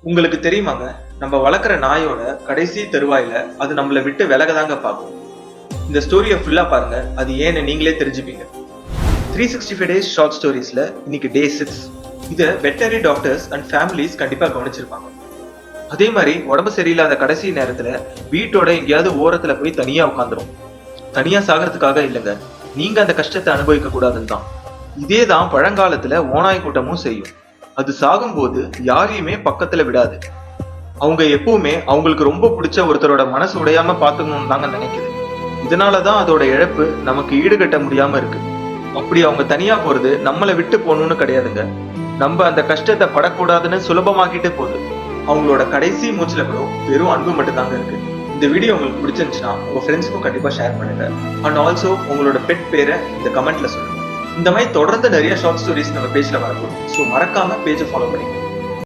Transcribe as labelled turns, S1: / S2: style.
S1: உங்களுக்கு தெரியுமாங்க, நம்ம வளர்க்குற நாயோட கடைசி தருவாயில அது நம்மளை விட்டு விலகதாங்க பார்க்கும். இந்த ஸ்டோரியை ஃபுல்லா பாருங்க, அது ஏன்னு நீங்களே தெரிஞ்சுப்பீங்க. 365 டேஸ் ஷார்ட் ஸ்டோரிஸ்ல இன்னைக்கு டே 6. இதை வெட்டரி டாக்டர்ஸ் அண்ட் ஃபேமிலிஸ் கண்டிப்பா கவனிச்சிருப்பாங்க. அதே மாதிரி உடம்பு சரியில்லாத கடைசி நேரத்துல வீட்டோட எங்கேயாவது ஓரத்துல போய் தனியா உட்காந்துரும். தனியா சாகிறதுக்காக இல்லைங்க, நீங்க அந்த கஷ்டத்தை அனுபவிக்க கூடாதுன்னு தான். இதே தான் பழங்காலத்துல ஓநாய் கூட்டமும் செய்யும். அது சாகும்போது யாரையுமே பக்கத்துல விடாது. அவங்க எப்பவுமே அவங்களுக்கு ரொம்ப பிடிச்ச ஒருத்தரோட மனசு உடையாம பாத்துக்கணும்னு தாங்க நினைக்குது. இதனாலதான் அதோட இழப்பு நமக்கு ஈடுகட்ட முடியாம இருக்கு. அப்படி அவங்க தனியா போறது நம்மளை விட்டு போகணும்னு கிடையாதுங்க, நம்ம அந்த கஷ்டத்தை படக்கூடாதுன்னு சுலபமாக்கிட்டு போகுது. அவங்களோட கடைசி மூச்சுல கூட வெறும் அன்பு மட்டும் தாங்க இருக்கு. இந்த வீடியோ உங்களுக்கு பிடிச்சிருந்துச்சுன்னா உங்க ஃப்ரெண்ட்ஸுக்கும் கண்டிப்பா ஷேர் பண்ணுங்க. அண்ட் ஆல்சோ உங்களோட பெட் பேரை இந்த கமெண்ட்ல சொல்லுங்க. இந்த மாதிரி தொடர்ந்து நிறைய ஷார்ட் ஸ்டோரிஸ் நம்ம பேஜ்ல வரப்போம். ஸோ மறக்காம பேஜை ஃபாலோ பண்ணிக்கோங்க.